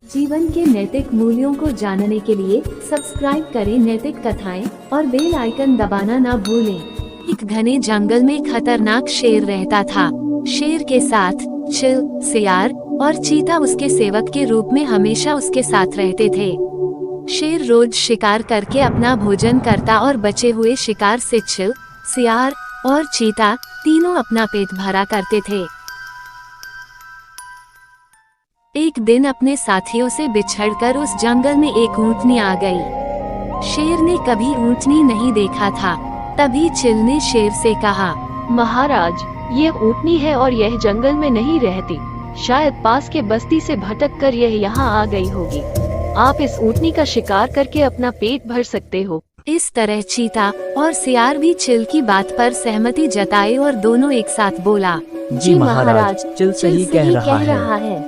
जीवन के नैतिक मूल्यों को जानने के लिए सब्सक्राइब करें नैतिक कथाएं और बेल आइकन दबाना ना भूलें। एक घने जंगल में खतरनाक शेर रहता था। शेर के साथ चील, सियार और चीता उसके सेवक के रूप में हमेशा उसके साथ रहते थे। शेर रोज शिकार करके अपना भोजन करता और बचे हुए शिकार से चील, सियार और चीता तीनों अपना पेट भरा करते थे। एक दिन अपने साथियों से बिछड़कर उस जंगल में एक ऊंटनी आ गई। शेर ने कभी ऊंटनी नहीं देखा था। तभी चील ने शेर से कहा, महाराज, ये ऊंटनी है और यह जंगल में नहीं रहती। शायद पास के बस्ती से भटक कर यह यहाँ आ गई होगी। आप इस ऊंटनी का शिकार करके अपना पेट भर सकते हो। इस तरह चीता और सियार भी चील की बात पर सहमति जताए और दोनों एक साथ बोला, जी महाराज, चील सही कह रहा है।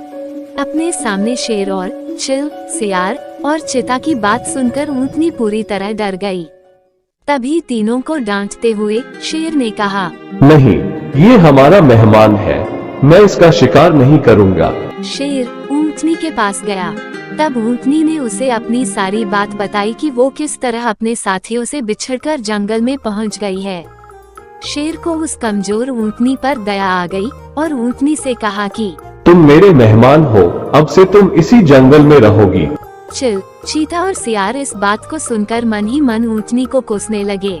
अपने सामने शेर और चील, सियार और चीता की बात सुनकर ऊंटनी पूरी तरह डर गई। तभी तीनों को डांटते हुए शेर ने कहा, नहीं, ये हमारा मेहमान है, मैं इसका शिकार नहीं करूंगा। शेर ऊंटनी के पास गया। तब ऊंटनी ने उसे अपनी सारी बात बताई कि वो किस तरह अपने साथियों से बिछड़कर जंगल में पहुंच गई है। शेर को उस कमजोर ऊंटनी पर दया आ गई और ऊंटनी से कहा कि तुम मेरे मेहमान हो, अब से तुम इसी जंगल में रहोगी। चील, चीता और सियार इस बात को सुनकर मन ही मन ऊंटनी को कोसने लगे।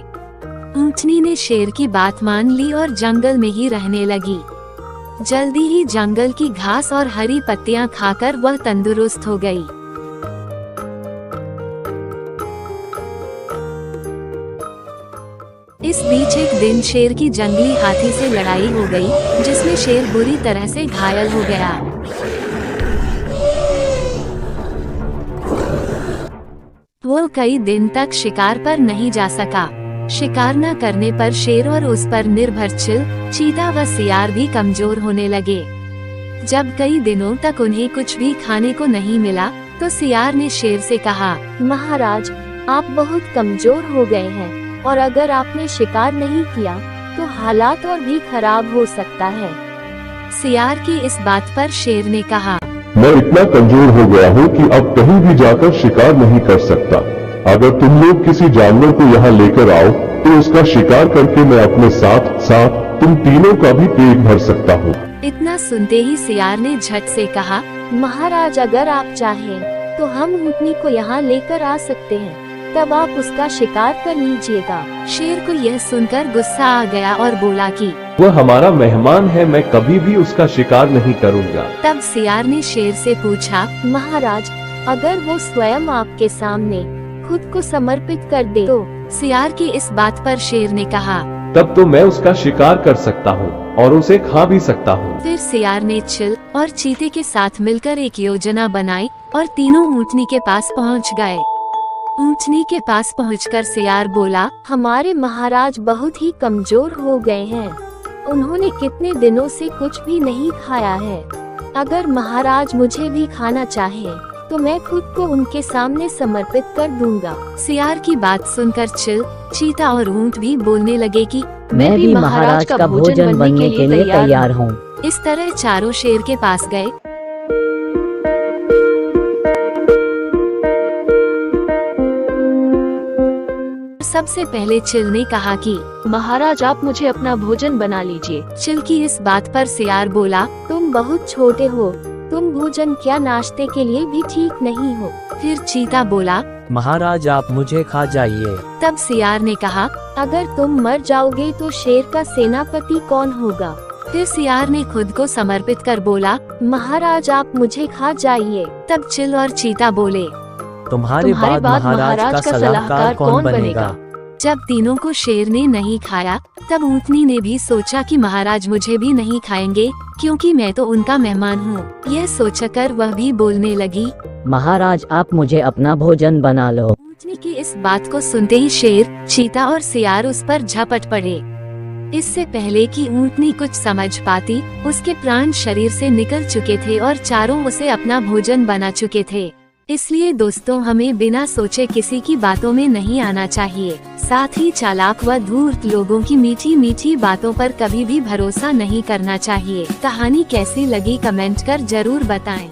ऊंटनी ने शेर की बात मान ली और जंगल में ही रहने लगी। जल्दी ही जंगल की घास और हरी पत्तियां खाकर वह तंदुरुस्त हो गई। इस बीच एक दिन शेर की जंगली हाथी से लड़ाई हो गई, जिसमें शेर बुरी तरह से घायल हो गया। वो कई दिन तक शिकार पर नहीं जा सका। शिकार न करने पर शेर और उस पर निर्भर चील, चीता व सियार भी कमजोर होने लगे। जब कई दिनों तक उन्हें कुछ भी खाने को नहीं मिला, तो सियार ने शेर से कहा, महाराज, आप बहुत कमजोर हो गए हैं और अगर आपने शिकार नहीं किया तो हालात और भी खराब हो सकता है। सियार की इस बात पर शेर ने कहा, मैं इतना कमजोर हो गया हूँ कि अब कहीं भी जाकर शिकार नहीं कर सकता। अगर तुम लोग किसी जानवर को यहाँ लेकर आओ तो उसका शिकार करके मैं अपने साथ साथ तुम तीनों का भी पेट भर सकता हूँ। इतना सुनते ही सियार ने झट से कहा, महाराज, अगर आप चाहें तो हम ऊंटनी को यहाँ लेकर आ सकते हैं, तब आप उसका शिकार कर लीजिएगा। शेर को यह सुनकर गुस्सा आ गया और बोला कि वह हमारा मेहमान है, मैं कभी भी उसका शिकार नहीं करूँगा। तब सियार ने शेर से पूछा, महाराज, अगर वो स्वयं आपके सामने खुद को समर्पित कर दे तो? सियार की इस बात पर शेर ने कहा, तब तो मैं उसका शिकार कर सकता हूँ और उसे खा भी सकता हूँ। फिर सियार ने चील और चीते के साथ मिलकर एक योजना बनाई और तीनों ऊंटनी के पास पहुँच गए। ऊंटनी के पास पहुंचकर सियार बोला, हमारे महाराज बहुत ही कमजोर हो गए हैं। उन्होंने कितने दिनों से कुछ भी नहीं खाया है। अगर महाराज मुझे भी खाना चाहे तो मैं खुद को उनके सामने समर्पित कर दूंगा। सियार की बात सुनकर चील, चीता और ऊंट भी बोलने लगे कि मैं भी महाराज का भोजन बनने के लिए तैयार हूँ। इस तरह चारों शेर के पास गए। सबसे पहले चील ने कहा कि महाराज, आप मुझे अपना भोजन बना लीजिए। चील की इस बात पर सियार बोला, तुम बहुत छोटे हो, तुम भोजन क्या नाश्ते के लिए भी ठीक नहीं हो। फिर चीता बोला, महाराज, आप मुझे खा जाइए। तब सियार ने कहा, अगर तुम मर जाओगे तो शेर का सेनापति कौन होगा। फिर सियार ने खुद को समर्पित कर बोला, महाराज, आप मुझे खा जाइए। तब चील और चीता बोले, तुम्हारे बाद महाराज का सलाहकार कौन बनेगा। जब तीनों को शेर ने नहीं खाया, तब ऊंटनी ने भी सोचा कि महाराज मुझे भी नहीं खाएंगे, क्योंकि मैं तो उनका मेहमान हूँ। यह सोचकर वह भी बोलने लगी, महाराज, आप मुझे अपना भोजन बना लो। ऊंटनी की इस बात को सुनते ही शेर, चीता और सियार उस पर झपट पड़े। इससे पहले कि ऊंटनी कुछ समझ पाती, उसके प्राण शरीर से निकल चुके थे और चारों उसे अपना भोजन बना चुके थे। इसलिए दोस्तों, हमें बिना सोचे किसी की बातों में नहीं आना चाहिए। साथ ही चालाक व धूर्त लोगों की मीठी मीठी बातों पर कभी भी भरोसा नहीं करना चाहिए। कहानी कैसी लगी कमेंट कर जरूर बताएं।